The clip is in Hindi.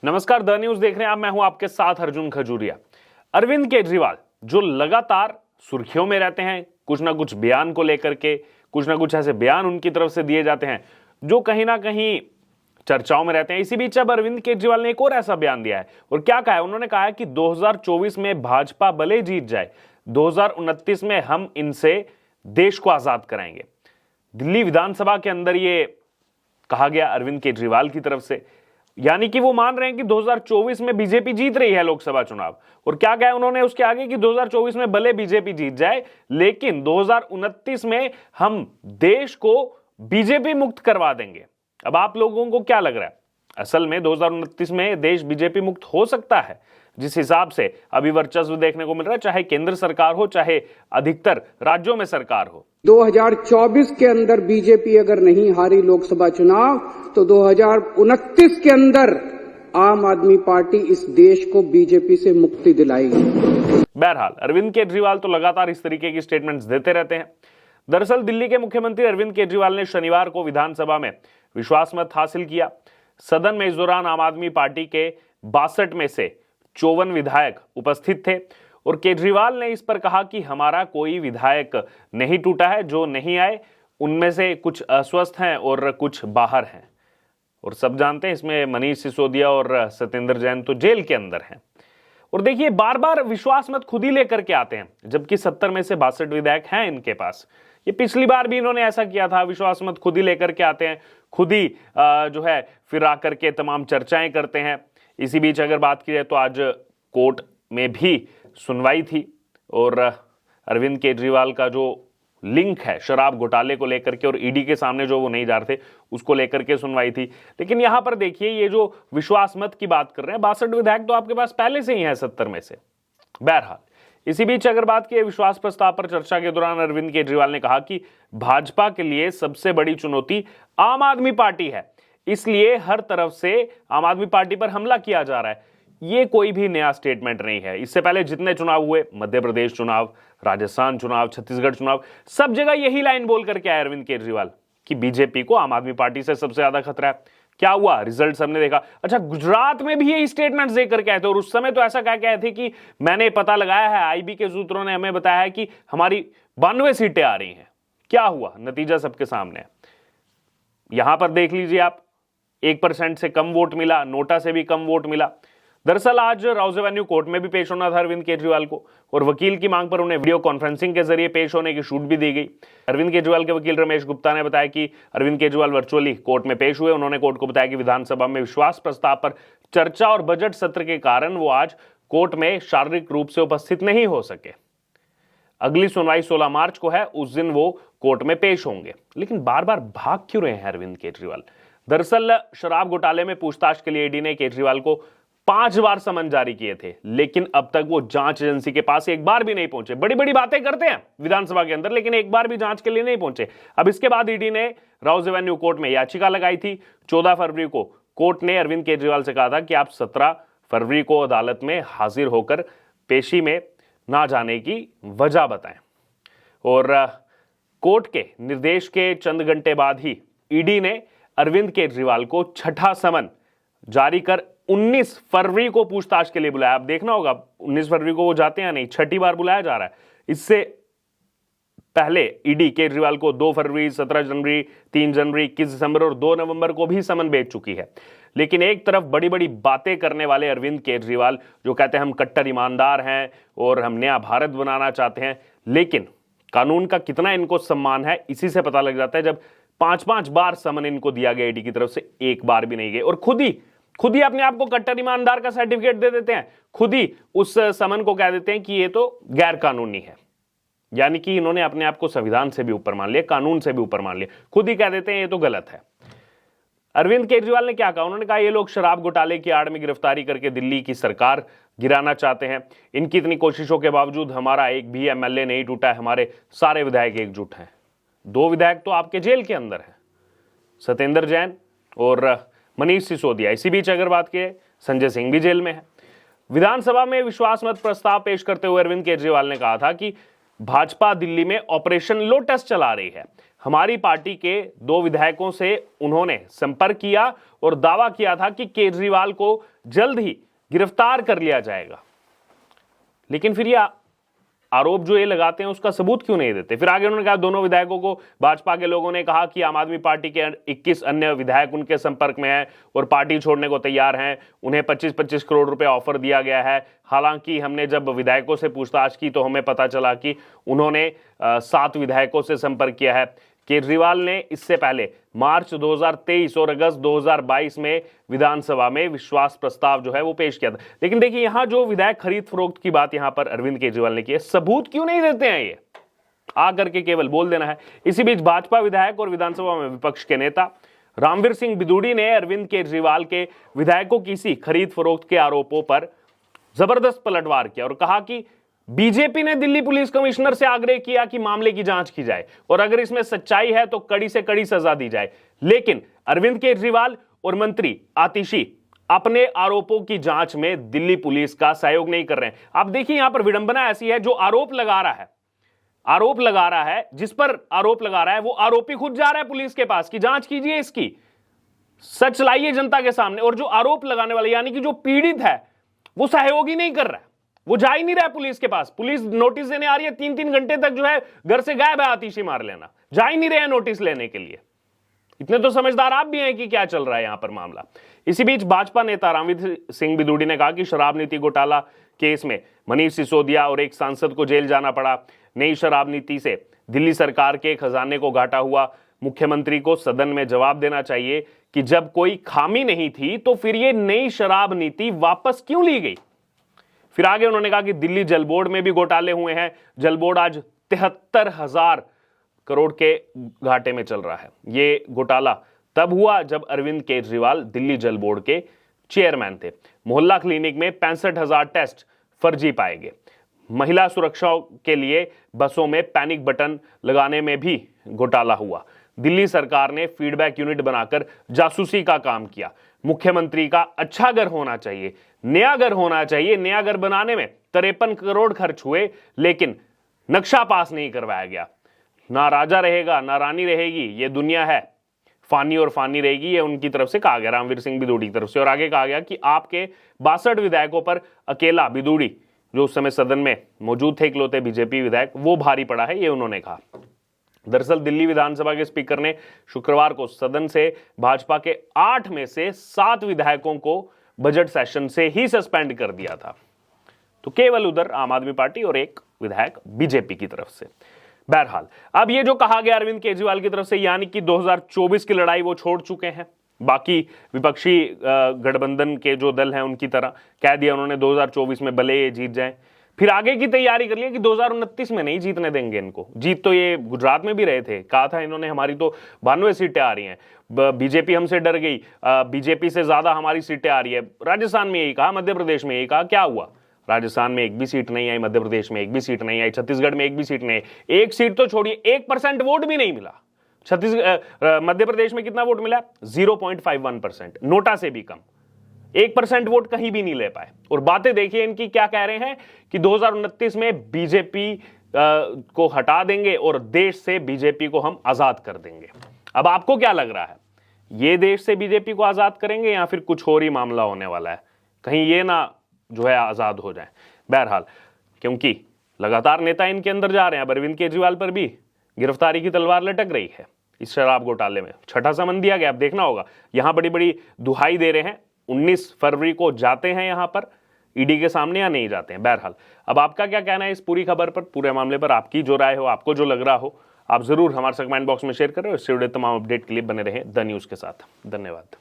नमस्कार, द न्यूज देख रहे हैं आप। मैं हूं आपके साथ अर्जुन खजूरिया। अरविंद केजरीवाल जो लगातार सुर्खियों में रहते हैं, कुछ ना कुछ बयान को लेकर के, कुछ ना कुछ ऐसे बयान उनकी तरफ से दिए जाते हैं जो कहीं ना कहीं चर्चाओं में रहते हैं। इसी बीच अब अरविंद केजरीवाल ने एक और ऐसा बयान दिया है और क्या कहा है, उन्होंने कहा है कि 2024 में भाजपा भले जीत जाए, 2029 में हम इनसे देश को आजाद कराएंगे। दिल्ली विधानसभा के अंदर ये कहा गया अरविंद केजरीवाल की तरफ से, यानी कि वो मान रहे हैं कि 2024 में बीजेपी जीत रही है लोकसभा चुनाव। और क्या कहा उन्होंने उसके आगे कि 2024 में भले बीजेपी जीत जाए, लेकिन 2029 में हम देश को बीजेपी मुक्त करवा देंगे। अब आप लोगों को क्या लग रहा है, असल में 2029 में देश बीजेपी मुक्त हो सकता है? जिस हिसाब से अभी वर्चस्व देखने को मिल रहा है, चाहे केंद्र सरकार हो, चाहे अधिकतर राज्यों में सरकार हो, 2024 के अंदर बीजेपी अगर नहीं हारी लोकसभा चुनाव तो 2029 के अंदर आम आदमी पार्टी इस देश को बीजेपी से मुक्ति दिलाएगी। बहरहाल अरविंद केजरीवाल तो लगातार इस तरीके की स्टेटमेंट्स देते रहते हैं। दरअसल दिल्ली के मुख्यमंत्री अरविंद केजरीवाल ने शनिवार को विधानसभा में विश्वास मत हासिल किया। सदन में इस दौरान आम आदमी पार्टी के 62 में से 54 विधायक उपस्थित थे और केजरीवाल ने इस पर कहा कि हमारा कोई विधायक नहीं टूटा है, जो नहीं आए उनमें से कुछ अस्वस्थ हैं और कुछ बाहर हैं। और सब जानते हैं इसमें मनीष सिसोदिया और सत्येंद्र जैन तो जेल के अंदर हैं। और देखिए, बार बार विश्वास मत खुद ही लेकर के आते हैं, जबकि 70 में से 62 विधायक हैं इनके पास। ये पिछली बार भी इन्होंने ऐसा किया था, विश्वास मत खुद ही लेकर के आते हैं, खुद ही जो है फिर आकर के तमाम चर्चाएं करते हैं। इसी बीच अगर बात की जाए तो आज कोर्ट में भी सुनवाई थी और अरविंद केजरीवाल का जो लिंक है शराब घोटाले को लेकर के और ईडी के सामने जो वो नहीं जा रहे थे उसको लेकर के सुनवाई थी। लेकिन यहां पर देखिए, ये जो विश्वास मत की बात कर रहे हैं, 62 विधायक तो आपके पास पहले से ही हैं 70 में से। बहरहाल इसी बीच अगर बात की विश्वास प्रस्ताव पर चर्चा के दौरान अरविंद केजरीवाल ने कहा कि भाजपा के लिए सबसे बड़ी चुनौती आम आदमी पार्टी है, इसलिए हर तरफ से आम आदमी पार्टी पर हमला किया जा रहा है। ये कोई भी नया स्टेटमेंट नहीं है। इससे पहले जितने चुनाव हुए, मध्य प्रदेश चुनाव, राजस्थान चुनाव, छत्तीसगढ़ चुनाव, सब जगह यही लाइन बोल करके आए अरविंद केजरीवाल कि बीजेपी को आम आदमी पार्टी से सबसे ज्यादा खतरा है। क्या हुआ, रिजल्ट हमने देखा। अच्छा, गुजरात में भी यही स्टेटमेंट्स देकर के आए थे और उस समय तो ऐसा कह के आए थे कि मैंने पता लगाया है, आईबी के सूत्रों ने हमें बताया है कि हमारी 92 सीटें आ रही हैं। क्या हुआ, नतीजा सबके सामने है। यहां पर देख लीजिए आप, 1% से कम वोट मिला, नोटा से भी कम वोट मिला। दरअसल आज राउज एवेन्यू कोर्ट में भी पेश होना था अरविंद केजरीवाल को और वकील की मांग पर उन्हें वीडियो कॉन्फ्रेंसिंग के जरिए पेश होने की छूट भी दी गई। अरविंद केजरीवाल के वकील रमेश गुप्ता ने बताया कि अरविंद केजरीवाल वर्चुअली कोर्ट में पेश हुए। उन्होंने कोर्ट को बताया कि विधानसभा में विश्वास प्रस्ताव पर चर्चा और बजट सत्र के कारण वो आज कोर्ट में शारीरिक रूप से उपस्थित नहीं हो सके। अगली सुनवाई 16 मार्च को है, उस दिन वो कोर्ट में पेश होंगे। लेकिन बार बार भाग क्यों रहे हैं अरविंद केजरीवाल? दरअसल शराब घोटाले में पूछताछ के लिए ईडी ने केजरीवाल को 5 बार समन जारी किए थे, लेकिन अब तक वो जांच एजेंसी के पास एक बार भी नहीं पहुंचे। बड़ी बड़ी बातें करते हैं विधानसभा के अंदर, लेकिन एक बार भी जांच के लिए नहीं पहुंचे। अब इसके बाद ईडी ने राउज एवेन्यू कोर्ट में याचिका लगाई थी। 14 फरवरी को कोर्ट ने अरविंद केजरीवाल से कहा था कि आप 17 फरवरी को अदालत में हाजिर होकर पेशी में ना जाने की वजह बताएं। और कोर्ट के निर्देश के चंद घंटे बाद ही ईडी ने अरविंद केजरीवाल को छठा समन जारी कर 19 फरवरी को पूछताछ के लिए बुलाया। अब देखना होगा 19 फरवरी को वो जाते हैं नहीं, छठी बार बुलाया जा रहा है। इससे पहले ईडी केजरीवाल को 2 फरवरी, 17 जनवरी, 3 जनवरी, 21 दिसंबर और 2 नवंबर को भी समन भेज चुकी है। लेकिन एक तरफ बड़ी बड़ी बातें करने वाले अरविंद केजरीवाल जो कहते हैं हम कट्टर ईमानदार हैं और हम नया भारत बनाना चाहते हैं, लेकिन कानून का कितना इनको सम्मान है इसी से पता लग जाता है जब 5-5 बार समन इनको दिया गया ईडी की तरफ से, एक बार भी नहीं गए। और खुद ही अपने आप को कट्टर ईमानदार का सर्टिफिकेट दे देते हैं, खुद ही उस समन को कह देते हैं कि ये तो गैर कानूनी है। यानी कि इन्होंने अपने आप को संविधान से भी ऊपर मान लिया, कानून से भी ऊपर मान लिया, खुद ही कह देते हैं ये तो गलत है। अरविंद केजरीवाल ने क्या कहा, उन्होंने कहा ये लोग शराब घोटाले की आड़ में गिरफ्तारी करके दिल्ली की सरकार गिराना चाहते हैं। इनकी इतनी कोशिशों के बावजूद हमारा एक भी एमएलए नहीं टूटा है, हमारे सारे विधायक एकजुट हैं। 2 विधायक तो आपके जेल के अंदर हैं, सत्येंद्र जैन और मनीष सिसोदिया। इसी बीच अगर बात की, संजय सिंह भी जेल में है। विधानसभा में विश्वास मत प्रस्ताव पेश करते हुए अरविंद केजरीवाल ने कहा था कि भाजपा दिल्ली में ऑपरेशन लोटस चला रही है। हमारी पार्टी के 2 विधायकों से उन्होंने संपर्क किया और दावा किया था कि केजरीवाल को जल्द ही गिरफ्तार कर लिया जाएगा। लेकिन फिर यह आरोप जो ये लगाते हैं उसका सबूत क्यों नहीं देते? फिर आगे उन्होंने कहा दोनों विधायकों को भाजपा के लोगों ने कहा कि आम आदमी पार्टी के 21 अन्य विधायक उनके संपर्क में हैं और पार्टी छोड़ने को तैयार हैं। उन्हें 25-25 करोड़ रुपए ऑफर दिया गया है। हालांकि हमने जब विधायकों से पूछताछ की तो हमें पता चला कि उन्होंने 7 विधायकों से संपर्क किया है। केजरीवाल ने इससे पहले मार्च 2023 और अगस्त 2022 में विधानसभा में विश्वास प्रस्ताव जो है वो पेश किया था। लेकिन देखिए यहां जो विधायक खरीद फरोख्त की बात यहां पर अरविंद केजरीवाल ने की है, सबूत क्यों नहीं देते हैं? ये आकर के केवल बोल देना है। इसी बीच भाजपा विधायक और विधानसभा में विपक्ष के नेता रामवीर सिंह बिदूड़ी ने अरविंद केजरीवाल के विधायकों की सी खरीद फरोख्त के आरोपों पर जबरदस्त पलटवार किया और कहा कि बीजेपी ने दिल्ली पुलिस कमिश्नर से आग्रह किया कि मामले की जांच की जाए और अगर इसमें सच्चाई है तो कड़ी से कड़ी सजा दी जाए। लेकिन अरविंद केजरीवाल और मंत्री आतिशी अपने आरोपों की जांच में दिल्ली पुलिस का सहयोग नहीं कर रहे हैं। आप देखिए यहां पर विडंबना ऐसी है, जो आरोप लगा रहा है, जिस पर आरोप लगा रहा है वो आरोपी खुद जा रहा है पुलिस के पास कि जांच कीजिए, इसकी सच लाइए जनता के सामने, और जो आरोप लगाने वाले यानी कि जो पीड़ित है वो सहयोग ही नहीं कर रहा है, वो जा ही नहीं रहा है पुलिस के पास। पुलिस नोटिस देने आ रही है, 3-3 घंटे तक जो है घर से गायब है, आतिशी मार लेना, जा ही नहीं रहे हैं नोटिस लेने के लिए। इतने तो समझदार आप भी हैं कि क्या चल रहा है यहां पर मामला। इसी बीच भाजपा नेता रामवीर सिंह बिदूड़ी ने कहा कि शराब नीति घोटाला केस में मनीष सिसोदिया और एक सांसद को जेल जाना पड़ा। नई शराब नीति से दिल्ली सरकार के खजाने को घाटा हुआ। मुख्यमंत्री को सदन में जवाब देना चाहिए कि जब कोई खामी नहीं थी तो फिर ये नई शराब नीति वापस क्यों ली गई। फिर आगे उन्होंने कहा कि दिल्ली जल बोर्ड में भी घोटाले हुए हैं। जल बोर्ड आज 73,000 करोड़ के घाटे में चल रहा है। ये घोटाला तब हुआ जब अरविंद केजरीवाल दिल्ली जल बोर्ड के चेयरमैन थे। मोहल्ला क्लिनिक में 65,000 टेस्ट फर्जी पाए गए। महिला सुरक्षा के लिए बसों में पैनिक बटन लगाने में भी घोटाला हुआ। दिल्ली सरकार ने फीडबैक यूनिट बनाकर जासूसी का काम किया। मुख्यमंत्री का अच्छा घर होना चाहिए, नया घर होना चाहिए, नया घर बनाने में 53 करोड़ खर्च हुए, लेकिन नक्शा पास नहीं करवाया गया। ना राजा रहेगा ना रानी रहेगी, ये दुनिया है, फानी और फानी रहेगी, ये उनकी तरफ से कहा गया, रामवीर सिंह बिदूड़ी की तरफ से। और आगे कहा गया कि आपके 62 विधायकों पर अकेला बिदूड़ी, जो उस समय सदन में मौजूद थे इकलौते बीजेपी विधायक, वो भारी पड़ा है, ये उन्होंने कहा। दरअसल दिल्ली विधानसभा के स्पीकर ने शुक्रवार को सदन से भाजपा के 8 में से 7 विधायकों को बजट सेशन से ही सस्पेंड कर दिया था। तो केवल उधर आम आदमी पार्टी और एक विधायक बीजेपी की तरफ से। बहरहाल अब ये जो कहा गया अरविंद केजरीवाल की तरफ से, यानी कि 2024 की लड़ाई वो छोड़ चुके हैं। बाकी विपक्षी गठबंधन के जो दल हैं उनकी तरह कह दिया उन्होंने 2024 में भले ये जीत जाएं। फिर आगे की तैयारी कर लिया कि 2029 में नहीं जीतने देंगे इनको। जीत तो ये गुजरात में भी रहे थे, कहा था इन्होंने हमारी तो 92 सीटें आ रही हैं, बीजेपी हमसे डर गई, बीजेपी से ज्यादा हमारी सीटें आ रही है। राजस्थान में यही कहा, मध्य प्रदेश में यही कहा, क्या हुआ? राजस्थान में एक भी सीट नहीं आई, मध्य प्रदेश में एक भी सीट नहीं आई, छत्तीसगढ़ में एक भी सीट नहीं आई। एक सीट तो छोड़िए, 1% वोट भी नहीं मिला। मध्य प्रदेश में कितना वोट मिला? 0.51%, नोटा से भी कम। 1% वोट कहीं भी नहीं ले पाए। और बातें देखिए इनकी, क्या कह रहे हैं कि 2029 में बीजेपी को हटा देंगे और देश से बीजेपी को हम आजाद कर देंगे। अब आपको क्या लग रहा है, ये देश से बीजेपी को आजाद करेंगे या फिर कुछ और ही मामला होने वाला है? कहीं ये ना जो है आजाद हो जाए। बहरहाल क्योंकि लगातार नेता इनके अंदर जा रहे हैं, अब अरविंद केजरीवाल पर भी गिरफ्तारी की तलवार लटक रही है इस शराब घोटाले में। छठा समन दिया गया, अब देखना होगा। यहां बड़ी बड़ी दुहाई दे रहे हैं, 19 फरवरी को जाते हैं यहां पर ईडी के सामने या नहीं जाते हैं। बहरहाल अब आपका क्या कहना है इस पूरी खबर पर, पूरे मामले पर? आपकी जो राय हो, आपको जो लग रहा हो, आप जरूर हमारे कमेंट बॉक्स में शेयर करें। इससे जुड़े तमाम अपडेट के लिए बने रहें द न्यूज़ के साथ। धन्यवाद।